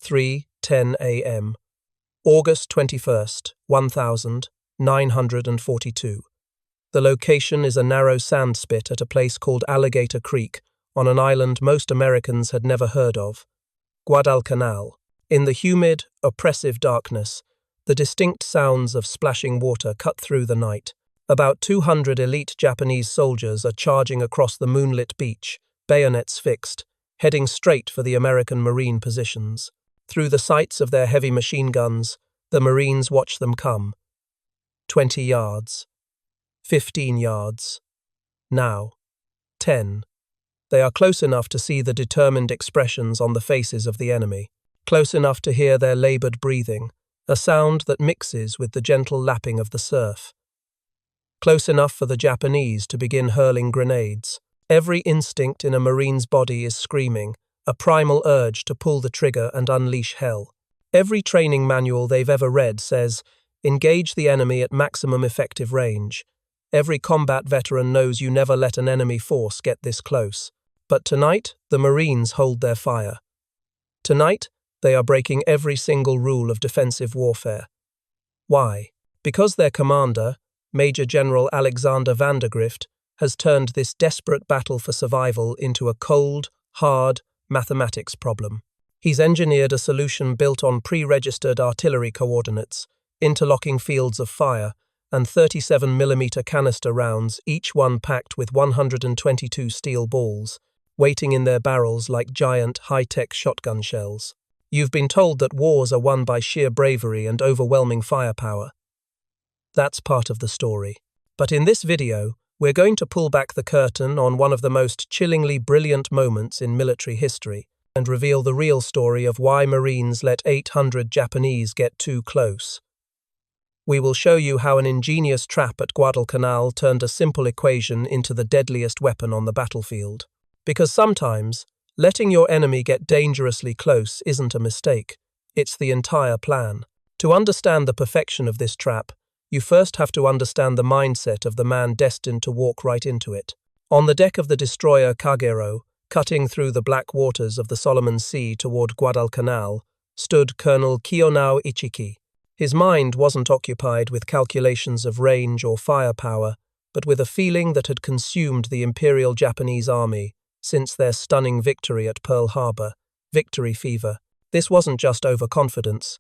3:10 a.m. August 21st, 1942. The location is a narrow sand spit at a place called Alligator Creek, on an island most Americans had never heard of, Guadalcanal. In the humid, oppressive darkness, the distinct sounds of splashing water cut through the night. About 200 elite Japanese soldiers are charging across the moonlit beach, bayonets fixed, heading straight for the American Marine positions. Through the sights of their heavy machine guns, the Marines watch them come. 20 yards. 15 yards. Now. 10. They are close enough to see the determined expressions on the faces of the enemy, close enough to hear their labored breathing, a sound that mixes with the gentle lapping of the surf. Close enough for the Japanese to begin hurling grenades. Every instinct in a Marine's body is screaming, a primal urge to pull the trigger and unleash hell. Every training manual they've ever read says, engage the enemy at maximum effective range. Every combat veteran knows you never let an enemy force get this close. But tonight, the Marines hold their fire. Tonight, they are breaking every single rule of defensive warfare. Why? Because their commander, Major General Alexander Vandergrift, has turned this desperate battle for survival into a cold, hard mathematics problem. He's engineered a solution built on pre-registered artillery coordinates, interlocking fields of fire, and 37mm canister rounds, each one packed with 122 steel balls, waiting in their barrels like giant, high-tech shotgun shells. You've been told that wars are won by sheer bravery and overwhelming firepower. That's part of the story. But in this video, we're going to pull back the curtain on one of the most chillingly brilliant moments in military history and reveal the real story of why Marines let 800 Japanese get too close. We will show you how an ingenious trap at Guadalcanal turned a simple equation into the deadliest weapon on the battlefield. Because sometimes, letting your enemy get dangerously close isn't a mistake, it's the entire plan. To understand the perfection of this trap, you first have to understand the mindset of the man destined to walk right into it. On the deck of the destroyer Kagero, cutting through the black waters of the Solomon Sea toward Guadalcanal, stood Colonel Kiyonao Ichiki. His mind wasn't occupied with calculations of range or firepower, but with a feeling that had consumed the Imperial Japanese Army since their stunning victory at Pearl Harbor. Victory fever. This wasn't just overconfidence.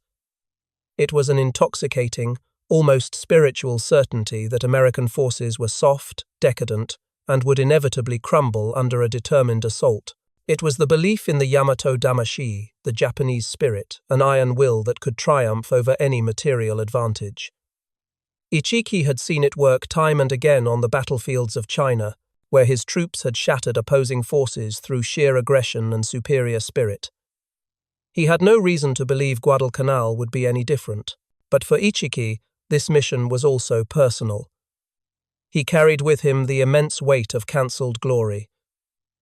It was an intoxicating, almost spiritual certainty that American forces were soft, decadent, and would inevitably crumble under a determined assault. It was the belief in the Yamato Damashi, the Japanese spirit, an iron will that could triumph over any material advantage. Ichiki had seen it work time and again on the battlefields of China, where his troops had shattered opposing forces through sheer aggression and superior spirit. He had no reason to believe Guadalcanal would be any different, but for Ichiki, this mission was also personal. He carried with him the immense weight of cancelled glory.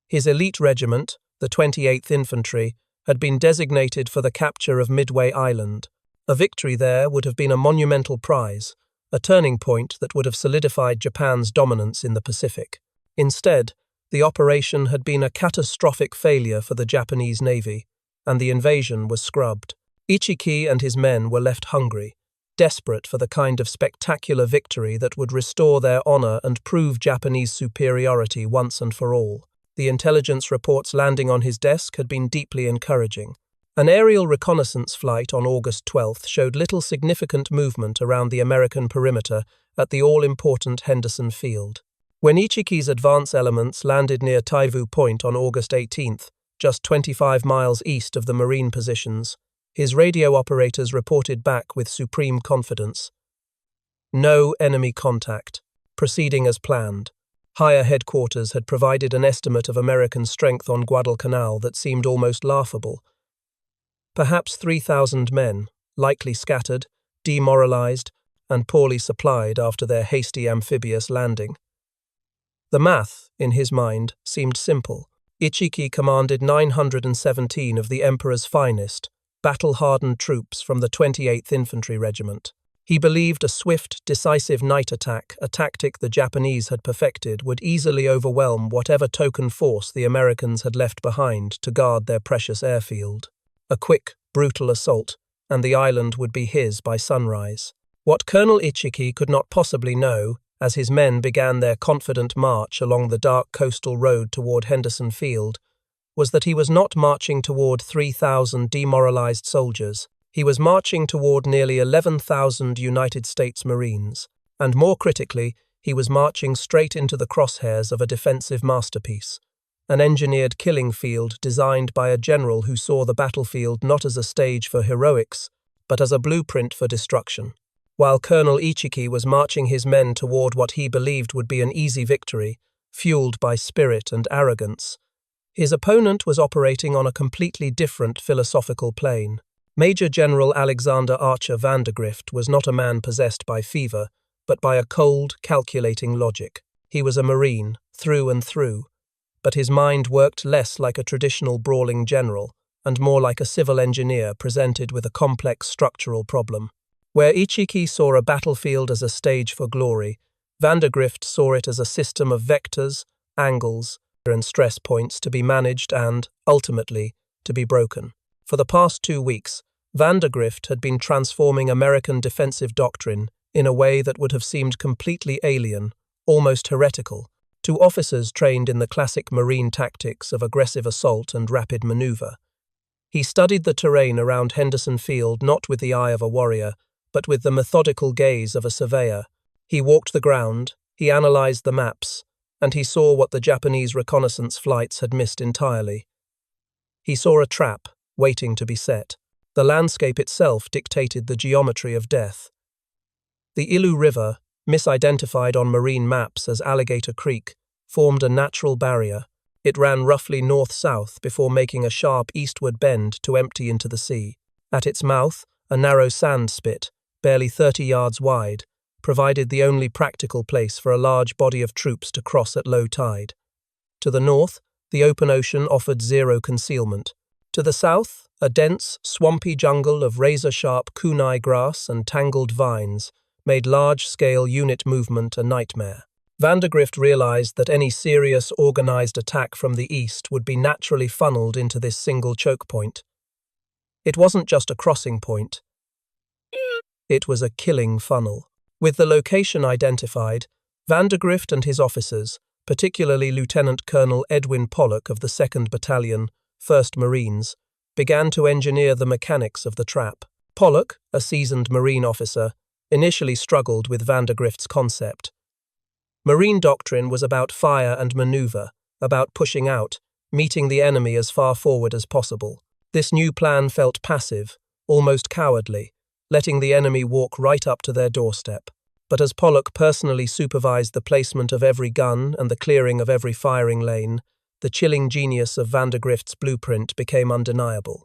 His elite regiment, the 28th Infantry, had been designated for the capture of Midway Island. A victory there would have been a monumental prize, a turning point that would have solidified Japan's dominance in the Pacific. Instead, the operation had been a catastrophic failure for the Japanese Navy, and the invasion was scrubbed. Ichiki and his men were left hungry, desperate for the kind of spectacular victory that would restore their honor and prove Japanese superiority once and for all. The intelligence reports landing on his desk had been deeply encouraging. An aerial reconnaissance flight on August 12th showed little significant movement around the American perimeter at the all-important Henderson Field. When Ichiki's advance elements landed near Taivu Point on August 18th, just 25 miles east of the Marine positions, his radio operators reported back with supreme confidence. No enemy contact, proceeding as planned. Higher headquarters had provided an estimate of American strength on Guadalcanal that seemed almost laughable. Perhaps 3,000 men, likely scattered, demoralized, and poorly supplied after their hasty amphibious landing. The math, in his mind, seemed simple. Ichiki commanded 917 of the Emperor's finest, battle-hardened troops from the 28th Infantry Regiment. He believed a swift, decisive night attack, a tactic the Japanese had perfected, would easily overwhelm whatever token force the Americans had left behind to guard their precious airfield. A quick, brutal assault, and the island would be his by sunrise. What Colonel Ichiki could not possibly know, as his men began their confident march along the dark coastal road toward Henderson Field, was that he was not marching toward 3,000 demoralized soldiers. He was marching toward nearly 11,000 United States Marines, and more critically, he was marching straight into the crosshairs of a defensive masterpiece, an engineered killing field designed by a general who saw the battlefield not as a stage for heroics, but as a blueprint for destruction. While Colonel Ichiki was marching his men toward what he believed would be an easy victory, fueled by spirit and arrogance, his opponent was operating on a completely different philosophical plane. Major General Alexander Archer Vandergrift was not a man possessed by fever, but by a cold, calculating logic. He was a Marine, through and through, but his mind worked less like a traditional brawling general and more like a civil engineer presented with a complex structural problem. Where Ichiki saw a battlefield as a stage for glory, Vandergrift saw it as a system of vectors, angles, and stress points to be managed and, ultimately, to be broken. For the past 2 weeks, Vandergrift had been transforming American defensive doctrine in a way that would have seemed completely alien, almost heretical, to officers trained in the classic Marine tactics of aggressive assault and rapid maneuver. He studied the terrain around Henderson Field not with the eye of a warrior, but with the methodical gaze of a surveyor. He walked the ground, he analyzed the maps, and he saw what the Japanese reconnaissance flights had missed entirely. He saw a trap, waiting to be set. The landscape itself dictated the geometry of death. The Ilu River, misidentified on marine maps as Alligator Creek, formed a natural barrier. It ran roughly north-south before making a sharp eastward bend to empty into the sea. At its mouth, a narrow sand spit, barely 30 yards wide, provided the only practical place for a large body of troops to cross at low tide. To the north, the open ocean offered zero concealment. To the south, a dense, swampy jungle of razor-sharp kunai grass and tangled vines made large-scale unit movement a nightmare. Vandergrift realized that any serious, organized attack from the east would be naturally funneled into this single choke point. It wasn't just a crossing point. It was a killing funnel. With the location identified, Vandergrift and his officers, particularly Lieutenant Colonel Edwin Pollock of the 2nd Battalion, 1st Marines, began to engineer the mechanics of the trap. Pollock, a seasoned Marine officer, initially struggled with Vandergrift's concept. Marine doctrine was about fire and maneuver, about pushing out, meeting the enemy as far forward as possible. This new plan felt passive, almost cowardly, letting the enemy walk right up to their doorstep. But as Pollock personally supervised the placement of every gun and the clearing of every firing lane, the chilling genius of Vandergrift's blueprint became undeniable.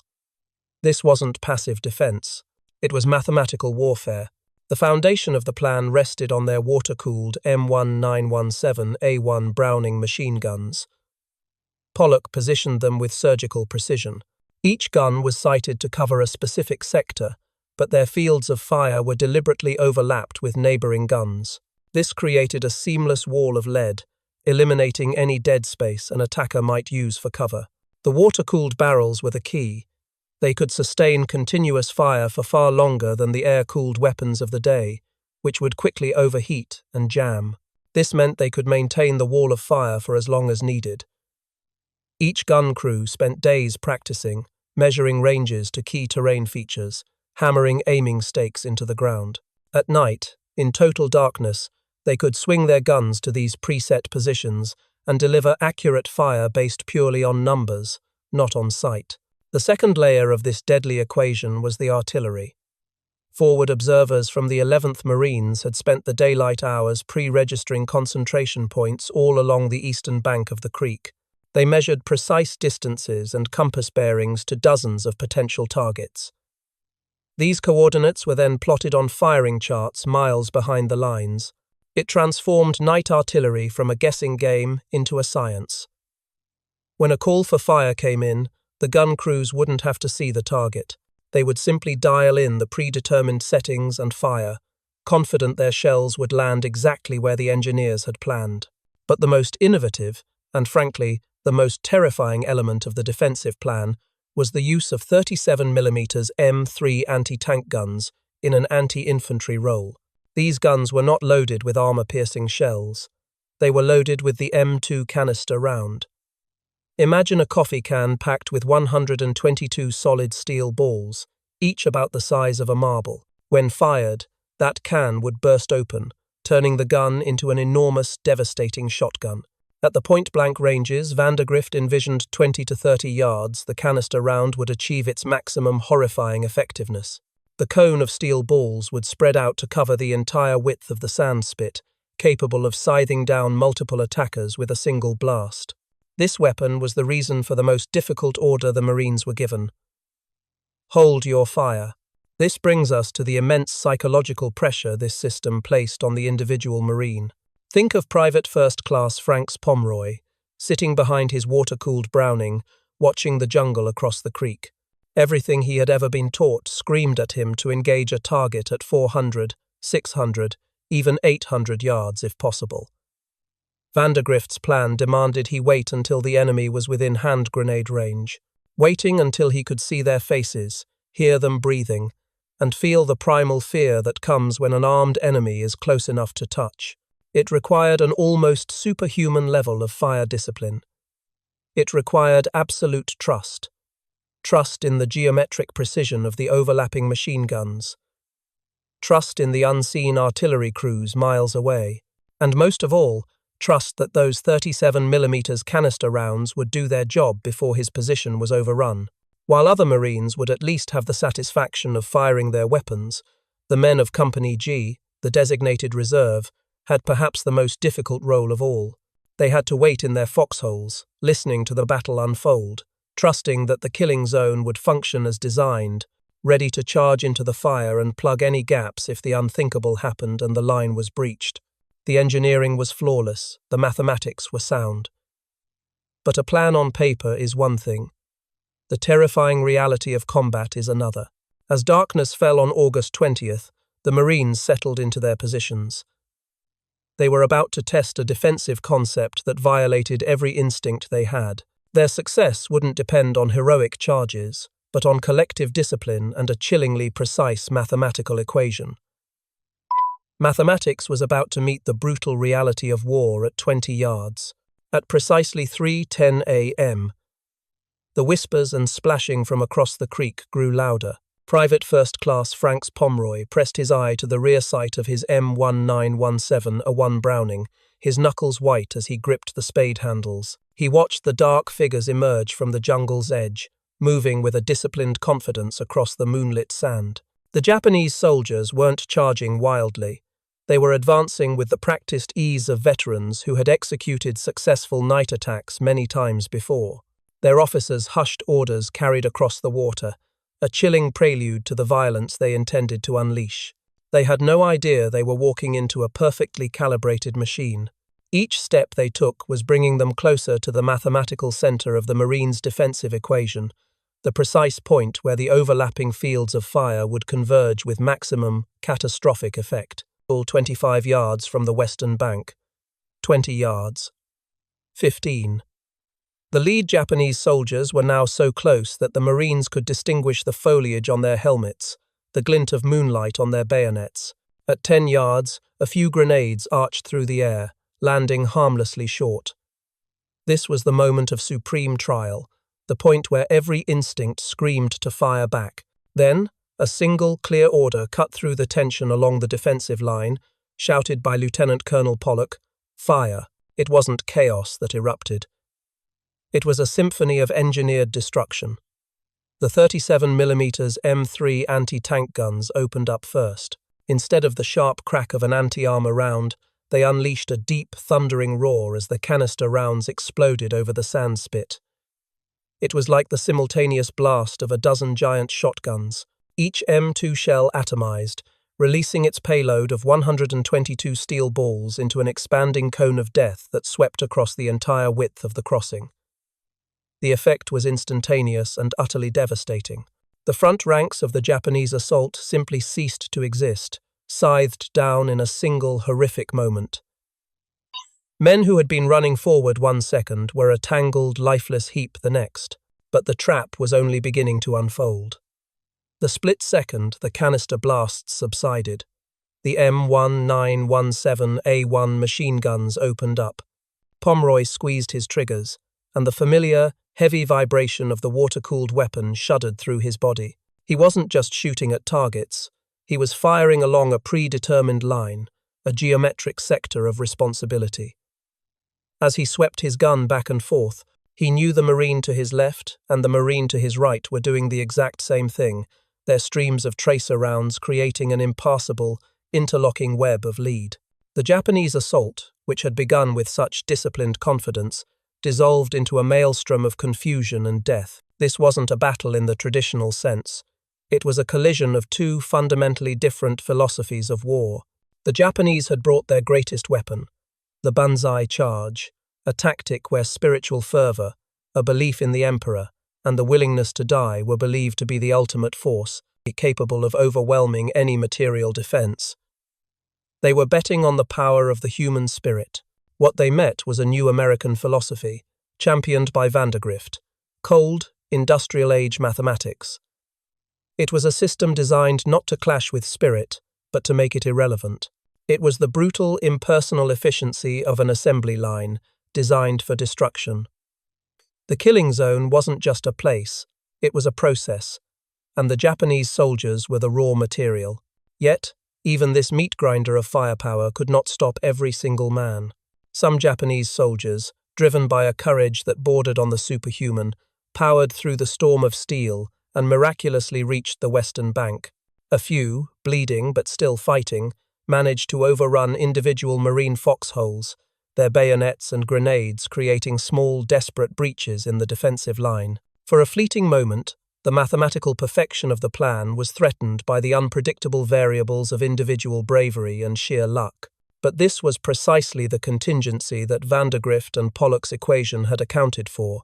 This wasn't passive defense. It was mathematical warfare. The foundation of the plan rested on their water-cooled M1917A1 Browning machine guns. Pollock positioned them with surgical precision. Each gun was sighted to cover a specific sector, but their fields of fire were deliberately overlapped with neighboring guns. This created a seamless wall of lead, eliminating any dead space an attacker might use for cover. The water-cooled barrels were the key. They could sustain continuous fire for far longer than the air-cooled weapons of the day, which would quickly overheat and jam. This meant they could maintain the wall of fire for as long as needed. Each gun crew spent days practicing, measuring ranges to key terrain features, hammering aiming stakes into the ground. At night, in total darkness, they could swing their guns to these preset positions and deliver accurate fire based purely on numbers, not on sight. The second layer of this deadly equation was the artillery. Forward observers from the 11th Marines had spent the daylight hours pre-registering concentration points all along the eastern bank of the creek. They measured precise distances and compass bearings to dozens of potential targets. These coordinates were then plotted on firing charts miles behind the lines. It transformed night artillery from a guessing game into a science. When a call for fire came in, the gun crews wouldn't have to see the target. They would simply dial in the predetermined settings and fire, confident their shells would land exactly where the engineers had planned. But the most innovative, and frankly, the most terrifying element of the defensive plan was the use of 37mm M3 anti-tank guns in an anti-infantry role. These guns were not loaded with armor-piercing shells. They were loaded with the M2 canister round. Imagine a coffee can packed with 122 solid steel balls, each about the size of a marble. When fired, that can would burst open, turning the gun into an enormous, devastating shotgun. At the point-blank ranges Vandegrift envisioned 20 to 30 yards, the canister round would achieve its maximum horrifying effectiveness. The cone of steel balls would spread out to cover the entire width of the sand spit, capable of scything down multiple attackers with a single blast. This weapon was the reason for the most difficult order the Marines were given. Hold your fire. This brings us to the immense psychological pressure this system placed on the individual Marine. Think of Private First Class Franks Pomeroy, sitting behind his water-cooled Browning, watching the jungle across the creek. Everything he had ever been taught screamed at him to engage a target at 400, 600, even 800 yards if possible. Vandegrift's plan demanded he wait until the enemy was within hand grenade range, waiting until he could see their faces, hear them breathing, and feel the primal fear that comes when an armed enemy is close enough to touch. It required an almost superhuman level of fire discipline. It required absolute trust. Trust in the geometric precision of the overlapping machine guns. Trust in the unseen artillery crews miles away. And most of all, trust that those 37mm canister rounds would do their job before his position was overrun. While other Marines would at least have the satisfaction of firing their weapons, the men of Company G, the designated reserve, had perhaps the most difficult role of all. They had to wait in their foxholes, listening to the battle unfold, trusting that the killing zone would function as designed, ready to charge into the fire and plug any gaps if the unthinkable happened and the line was breached. The engineering was flawless, the mathematics were sound. But a plan on paper is one thing. The terrifying reality of combat is another. As darkness fell on August 20th, the Marines settled into their positions. They were about to test a defensive concept that violated every instinct they had. Their success wouldn't depend on heroic charges, but on collective discipline and a chillingly precise mathematical equation. Mathematics was about to meet the brutal reality of war at 20 yards. At precisely 3:10 a.m., the whispers and splashing from across the creek grew louder. Private First Class Franks Pomeroy pressed his eye to the rear sight of his M1917A1 Browning, his knuckles white as he gripped the spade handles. He watched the dark figures emerge from the jungle's edge, moving with a disciplined confidence across the moonlit sand. The Japanese soldiers weren't charging wildly. They were advancing with the practiced ease of veterans who had executed successful night attacks many times before. Their officers' hushed orders carried across the water, a chilling prelude to the violence they intended to unleash. They had no idea they were walking into a perfectly calibrated machine. Each step they took was bringing them closer to the mathematical center of the Marines' defensive equation, the precise point where the overlapping fields of fire would converge with maximum catastrophic effect. 25 yards from the western bank. 20 yards. 15. The lead Japanese soldiers were now so close that the Marines could distinguish the foliage on their helmets, the glint of moonlight on their bayonets. At 10 yards, a few grenades arched through the air, landing harmlessly short. This was the moment of supreme trial, the point where every instinct screamed to fire back. Then, a single, clear order cut through the tension along the defensive line, shouted by Lieutenant Colonel Pollock, "Fire!" It wasn't chaos that erupted. It was a symphony of engineered destruction. The 37mm M3 anti-tank guns opened up first. Instead of the sharp crack of an anti-armor round, they unleashed a deep, thundering roar as the canister rounds exploded over the sand spit. It was like the simultaneous blast of a dozen giant shotguns, each M2 shell atomized, releasing its payload of 122 steel balls into an expanding cone of death that swept across the entire width of the crossing. The effect was instantaneous and utterly devastating. The front ranks of the Japanese assault simply ceased to exist, scythed down in a single horrific moment. Men who had been running forward 1 second were a tangled, lifeless heap the next. but the trap was only beginning to unfold. The split second the canister blasts subsided, the M1917A1 machine guns opened up. Pomeroy squeezed his triggers, and the familiar, heavy vibration of the water-cooled weapon shuddered through his body. He wasn't just shooting at targets, he was firing along a predetermined line, a geometric sector of responsibility. As he swept his gun back and forth, he knew the Marine to his left and the Marine to his right were doing the exact same thing, their streams of tracer rounds creating an impassable, interlocking web of lead. The Japanese assault, which had begun with such disciplined confidence, dissolved into a maelstrom of confusion and death. This wasn't a battle in the traditional sense. It was a collision of two fundamentally different philosophies of war. The Japanese had brought their greatest weapon, the Banzai charge, a tactic where spiritual fervor, a belief in the emperor, and the willingness to die were believed to be the ultimate force, capable of overwhelming any material defense. They were betting on the power of the human spirit. What they met was a new American philosophy, championed by Vandegrift, cold, industrial-age mathematics. It was a system designed not to clash with spirit, but to make it irrelevant. It was the brutal, impersonal efficiency of an assembly line, designed for destruction. The killing zone wasn't just a place, it was a process, and the Japanese soldiers were the raw material. Yet, even this meat grinder of firepower could not stop every single man. Some Japanese soldiers, driven by a courage that bordered on the superhuman, powered through the storm of steel and miraculously reached the western bank. A few, bleeding but still fighting, managed to overrun individual Marine foxholes, their bayonets and grenades creating small, desperate breaches in the defensive line. For a fleeting moment, the mathematical perfection of the plan was threatened by the unpredictable variables of individual bravery and sheer luck. But this was precisely the contingency that Vandegrift and Pollock's equation had accounted for.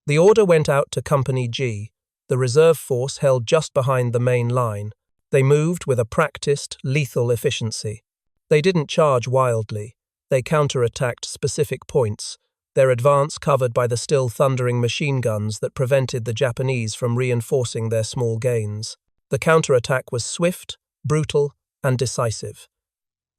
The order went out to Company G, the reserve force held just behind the main line. They moved with a practiced, lethal efficiency. They didn't charge wildly. They counterattacked specific points, their advance covered by the still thundering machine guns that prevented the Japanese from reinforcing their small gains. The counterattack was swift, brutal, and decisive.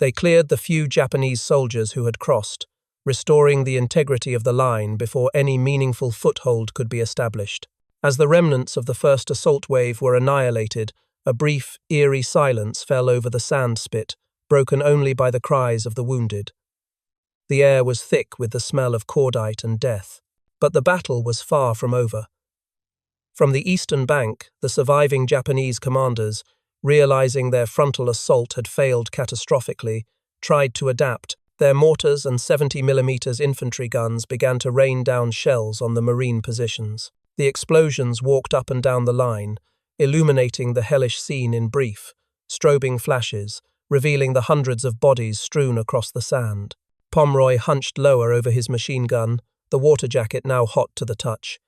They cleared the few Japanese soldiers who had crossed, restoring the integrity of the line before any meaningful foothold could be established. As the remnants of the first assault wave were annihilated, a brief, eerie silence fell over the sand spit, broken only by the cries of the wounded. The air was thick with the smell of cordite and death, but the battle was far from over. From the eastern bank, the surviving Japanese commanders, realizing their frontal assault had failed catastrophically, tried to adapt. Their mortars and 70mm infantry guns began to rain down shells on the Marine positions. The explosions walked up and down the line, illuminating the hellish scene in brief, strobing flashes, revealing the hundreds of bodies strewn across the sand. Pomeroy hunched lower over his machine gun, the water jacket now hot to the touch.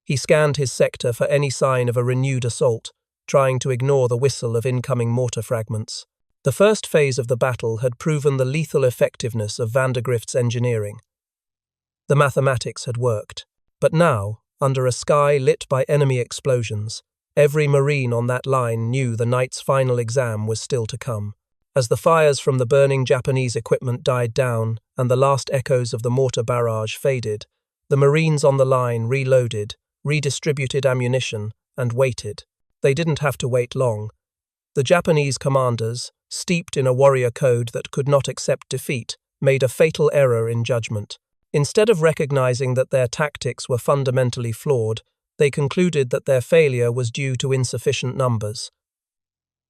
He scanned his sector for any sign of a renewed assault, trying to ignore the whistle of incoming mortar fragments. The first phase of the battle had proven the lethal effectiveness of Vandegrift's engineering. The mathematics had worked, but now, under a sky lit by enemy explosions, every Marine on that line knew the night's final exam was still to come. As the fires from the burning Japanese equipment died down and the last echoes of the mortar barrage faded, the Marines on the line reloaded, redistributed ammunition, and waited. They didn't have to wait long. The Japanese commanders, steeped in a warrior code that could not accept defeat, made a fatal error in judgment. Instead of recognizing that their tactics were fundamentally flawed, they concluded that their failure was due to insufficient numbers.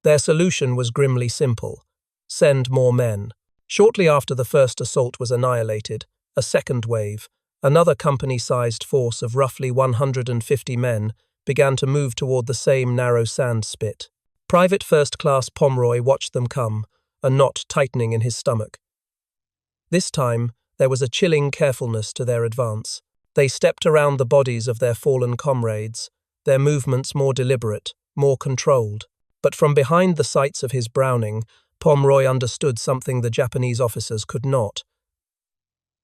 Their solution was grimly simple: send more men. Shortly after the first assault was annihilated, a second wave, another company-sized force of roughly 150 men, began to move toward the same narrow sand spit. Private First Class Pomeroy watched them come, a knot tightening in his stomach. This time, there was a chilling carefulness to their advance. They stepped around the bodies of their fallen comrades, their movements more deliberate, more controlled. But from behind the sights of his Browning, Pomeroy understood something the Japanese officers could not.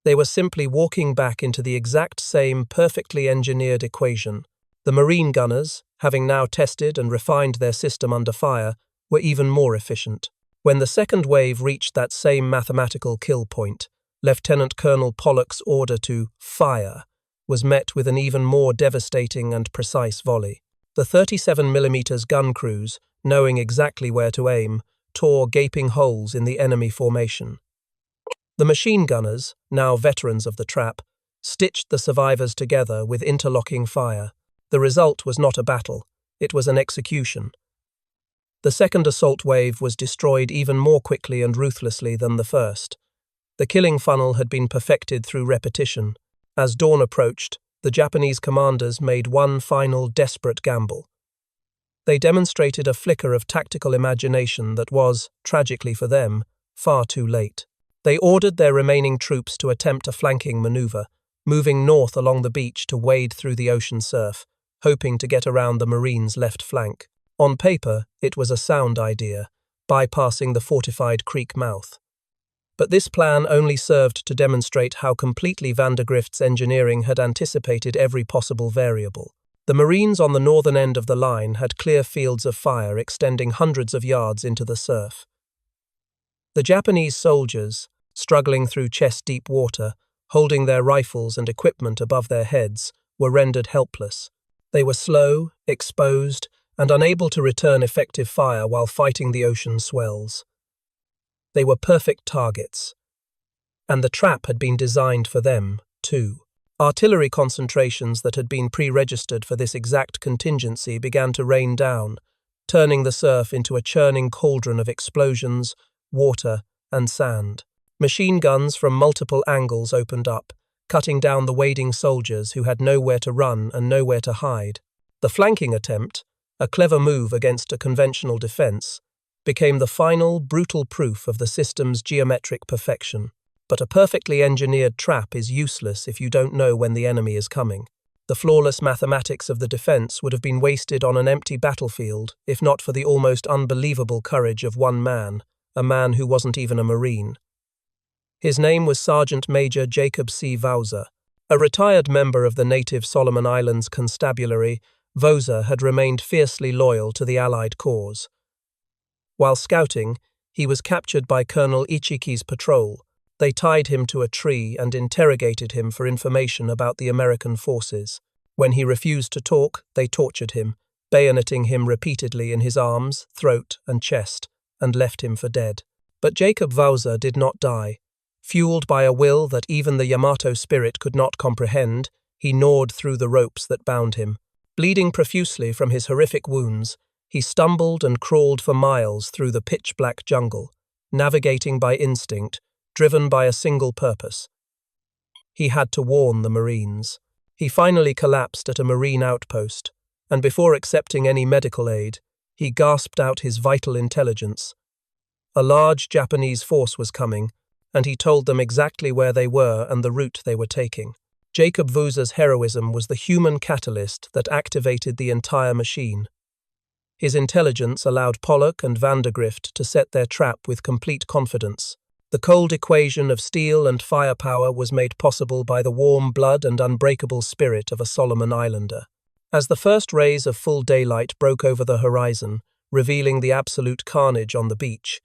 They were simply walking back into the exact same perfectly engineered equation. The Marine gunners, having now tested and refined their system under fire, were even more efficient. When the second wave reached that same mathematical kill point, Lieutenant Colonel Pollock's order to fire was met with an even more devastating and precise volley. The 37mm gun crews, knowing exactly where to aim, tore gaping holes in the enemy formation. The machine gunners, now veterans of the trap, stitched the survivors together with interlocking fire. The result was not a battle, it was an execution. The second assault wave was destroyed even more quickly and ruthlessly than the first. The killing funnel had been perfected through repetition. As dawn approached, the Japanese commanders made one final desperate gamble. They demonstrated a flicker of tactical imagination that was, tragically for them, far too late. They ordered their remaining troops to attempt a flanking maneuver, moving north along the beach to wade through the ocean surf, hoping to get around the Marines' left flank. On paper, it was a sound idea, bypassing the fortified creek mouth. But this plan only served to demonstrate how completely Vandergrift's engineering had anticipated every possible variable. The Marines on the northern end of the line had clear fields of fire extending hundreds of yards into the surf. The Japanese soldiers, struggling through chest-deep water, holding their rifles and equipment above their heads, were rendered helpless. They were slow, exposed, and unable to return effective fire while fighting the ocean swells. They were perfect targets, and the trap had been designed for them, too. Artillery concentrations that had been pre-registered for this exact contingency began to rain down, turning the surf into a churning cauldron of explosions, water, and sand. Machine guns from multiple angles opened up, cutting down the wading soldiers who had nowhere to run and nowhere to hide. The flanking attempt, a clever move against a conventional defense, became the final, brutal proof of the system's geometric perfection. But a perfectly engineered trap is useless if you don't know when the enemy is coming. The flawless mathematics of the defense would have been wasted on an empty battlefield if not for the almost unbelievable courage of one man, a man who wasn't even a Marine. His name was Sergeant Major Jacob C. Vauser. A retired member of the native Solomon Islands Constabulary, Vauser had remained fiercely loyal to the Allied cause. While scouting, he was captured by Colonel Ichiki's patrol. They tied him to a tree and interrogated him for information about the American forces. When he refused to talk, they tortured him, bayoneting him repeatedly in his arms, throat, and chest, and left him for dead. But Jacob Vauser did not die. Fueled by a will that even the Yamato spirit could not comprehend, he gnawed through the ropes that bound him. Bleeding profusely from his horrific wounds, he stumbled and crawled for miles through the pitch-black jungle, navigating by instinct, driven by a single purpose. He had to warn the Marines. He finally collapsed at a Marine outpost, and before accepting any medical aid, he gasped out his vital intelligence. A large Japanese force was coming, and he told them exactly where they were and the route they were taking. Jacob Vauser's heroism was the human catalyst that activated the entire machine. His intelligence allowed Pollock and Vandergrift to set their trap with complete confidence. The cold equation of steel and firepower was made possible by the warm blood and unbreakable spirit of a Solomon Islander. As the first rays of full daylight broke over the horizon, revealing the absolute carnage on the beach,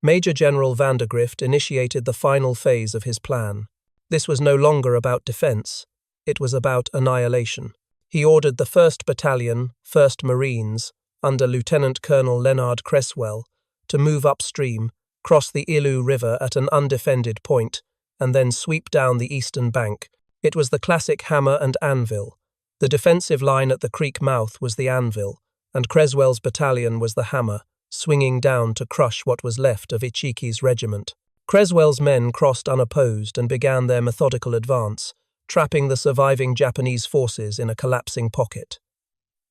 Major General Vandergrift initiated the final phase of his plan. This was no longer about defense, it was about annihilation. He ordered the 1st Battalion, 1st Marines, under Lieutenant Colonel Leonard Creswell, to move upstream, cross the Ilu River at an undefended point, and then sweep down the eastern bank. It was the classic hammer and anvil. The defensive line at the creek mouth was the anvil, and Creswell's battalion was the hammer, swinging down to crush what was left of Ichiki's regiment. Creswell's men crossed unopposed and began their methodical advance, trapping the surviving Japanese forces in a collapsing pocket.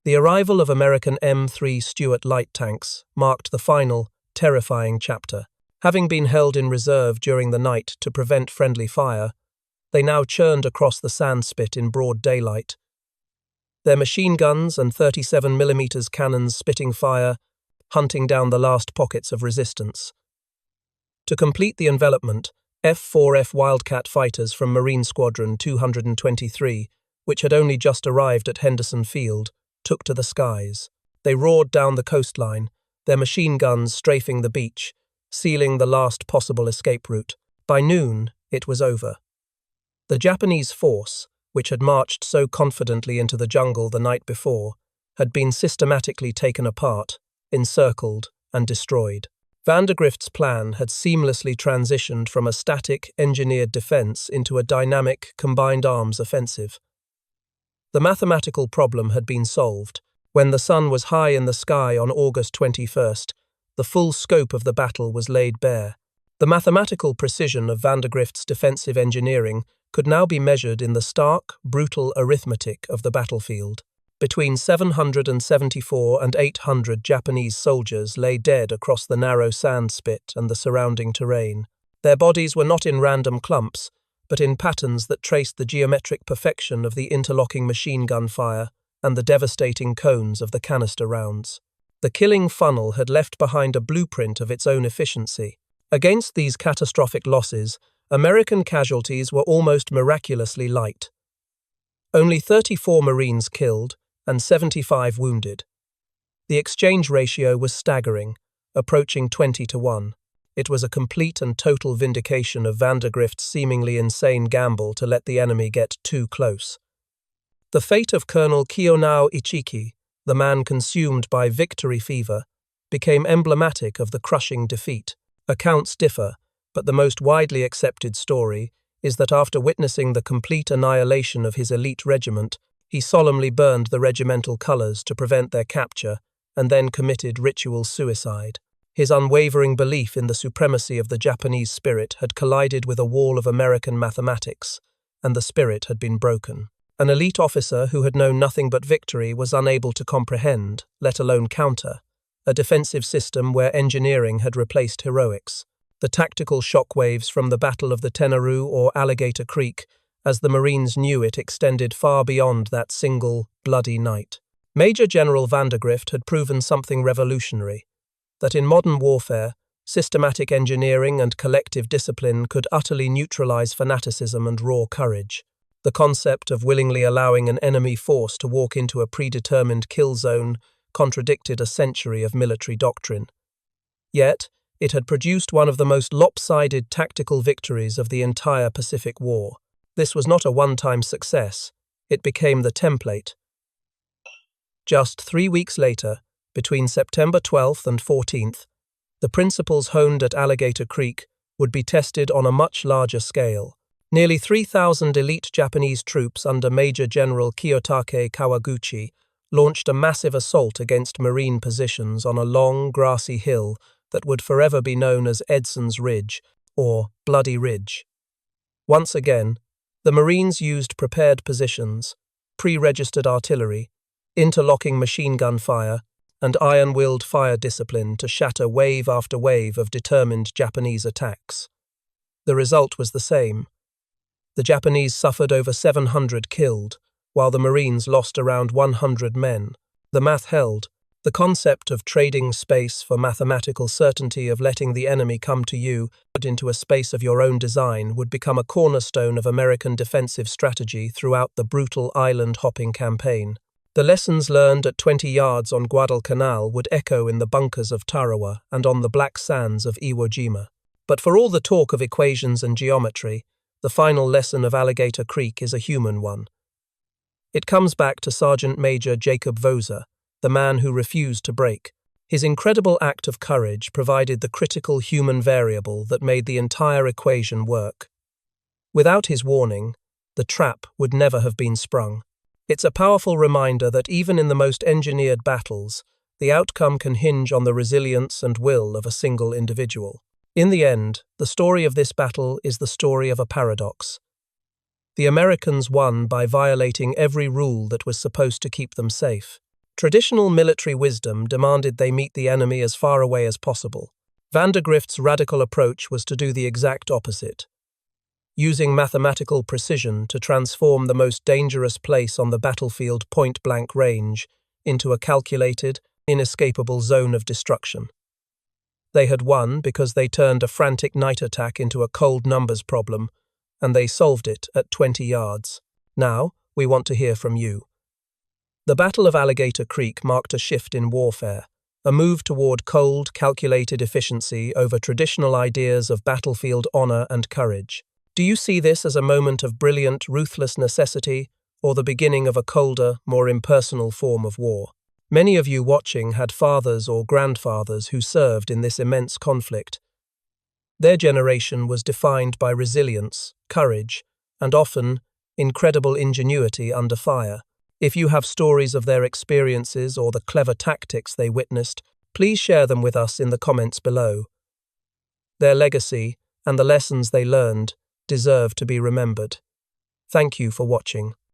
The arrival of American M3 Stuart light tanks marked the final, terrifying chapter. Having been held in reserve during the night to prevent friendly fire, they now churned across the sand spit in broad daylight. Their machine guns and 37mm cannons spitting fire, hunting down the last pockets of resistance. To complete the envelopment, F-4F Wildcat fighters from Marine Squadron 223, which had only just arrived at Henderson Field, took to the skies. They roared down the coastline, their machine guns strafing the beach, sealing the last possible escape route. By noon, it was over. The Japanese force, which had marched so confidently into the jungle the night before, had been systematically taken apart, encircled, and destroyed. Vandergrift's plan had seamlessly transitioned from a static, engineered defense into a dynamic, combined arms offensive. The mathematical problem had been solved. When the sun was high in the sky on August 21st, the full scope of the battle was laid bare. The mathematical precision of Vandergrift's defensive engineering could now be measured in the stark, brutal arithmetic of the battlefield. Between 774 and 800 Japanese soldiers lay dead across the narrow sand spit and the surrounding terrain. Their bodies were not in random clumps, but in patterns that traced the geometric perfection of the interlocking machine gun fire and the devastating cones of the canister rounds. The killing funnel had left behind a blueprint of its own efficiency. Against these catastrophic losses, American casualties were almost miraculously light. Only 34 Marines killed and 75 wounded. The exchange ratio was staggering, approaching 20-1. It was a complete and total vindication of Vandergrift's seemingly insane gamble to let the enemy get too close. The fate of Colonel Kiyonao Ichiki, the man consumed by victory fever, became emblematic of the crushing defeat. Accounts differ, but the most widely accepted story is that after witnessing the complete annihilation of his elite regiment, he solemnly burned the regimental colours to prevent their capture and then committed ritual suicide. His unwavering belief in the supremacy of the Japanese spirit had collided with a wall of American mathematics, and the spirit had been broken. An elite officer who had known nothing but victory was unable to comprehend, let alone counter, a defensive system where engineering had replaced heroics. The tactical shockwaves from the Battle of the Tenaru or Alligator Creek, as the Marines knew it, extended far beyond that single, bloody night. Major General Vandergrift had proven something revolutionary, that in modern warfare, systematic engineering and collective discipline could utterly neutralize fanaticism and raw courage. The concept of willingly allowing an enemy force to walk into a predetermined kill zone contradicted a century of military doctrine. Yet, it had produced one of the most lopsided tactical victories of the entire Pacific War. This was not a one-time success. It became the template. Just 3 weeks later, between September 12th and 14th, the principles honed at Alligator Creek would be tested on a much larger scale. Nearly 3,000 elite Japanese troops under Major General Kiyotake Kawaguchi launched a massive assault against Marine positions on a long, grassy hill that would forever be known as Edson's Ridge, or Bloody Ridge. Once again, the Marines used prepared positions, pre-registered artillery, interlocking machine gun fire, and iron-willed fire discipline to shatter wave after wave of determined Japanese attacks. The result was the same. The Japanese suffered over 700 killed, while the Marines lost around 100 men. The math held. The concept of trading space for mathematical certainty of letting the enemy come to you into a space of your own design would become a cornerstone of American defensive strategy throughout the brutal island-hopping campaign. The lessons learned at 20 yards on Guadalcanal would echo in the bunkers of Tarawa and on the black sands of Iwo Jima. But for all the talk of equations and geometry, the final lesson of Alligator Creek is a human one. It comes back to Sergeant Major Jacob Voser, the man who refused to break. His incredible act of courage provided the critical human variable that made the entire equation work. Without his warning, the trap would never have been sprung. It's a powerful reminder that even in the most engineered battles, the outcome can hinge on the resilience and will of a single individual. In the end, the story of this battle is the story of a paradox. The Americans won by violating every rule that was supposed to keep them safe. Traditional military wisdom demanded they meet the enemy as far away as possible. Vandergrift's radical approach was to do the exact opposite, using mathematical precision to transform the most dangerous place on the battlefield point-blank range into a calculated, inescapable zone of destruction. They had won because they turned a frantic night attack into a cold numbers problem, and they solved it at 20 yards. Now, we want to hear from you. The Battle of Alligator Creek marked a shift in warfare, a move toward cold, calculated efficiency over traditional ideas of battlefield honor and courage. Do you see this as a moment of brilliant, ruthless necessity, or the beginning of a colder, more impersonal form of war? Many of you watching had fathers or grandfathers who served in this immense conflict. Their generation was defined by resilience, courage, and often incredible ingenuity under fire. If you have stories of their experiences or the clever tactics they witnessed, please share them with us in the comments below. Their legacy and the lessons they learned deserve to be remembered. Thank you for watching.